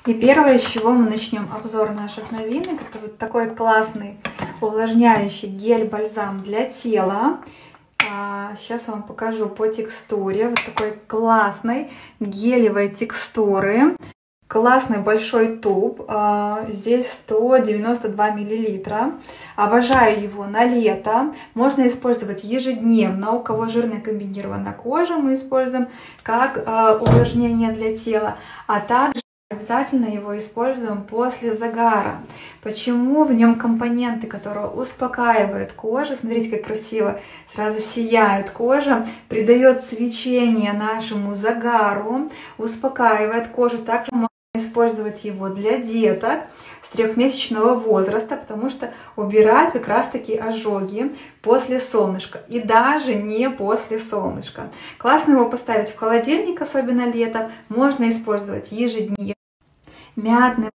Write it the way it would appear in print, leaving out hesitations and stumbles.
И первое, с чего мы начнем обзор наших новинок, это вот такой классный увлажняющий гель-бальзам для тела. Сейчас я вам покажу по текстуре. Вот такой классной гелевой текстуры. Классный большой туб. Здесь 192 мл. Обожаю его на лето. Можно использовать ежедневно. У кого жирная комбинированная кожа, мы используем как увлажнение для тела. А также обязательно его используем после загара. Почему? В нем компоненты, которые успокаивают кожу. Смотрите, как красиво сразу сияет кожа, придает свечение нашему загару, успокаивает кожу. Также можно использовать его для деток с 3-месячного возраста, потому что убирает как раз таки ожоги после солнышка и даже не после солнышка. Классно его поставить в холодильник, особенно летом. Можно использовать ежедневно. Мятный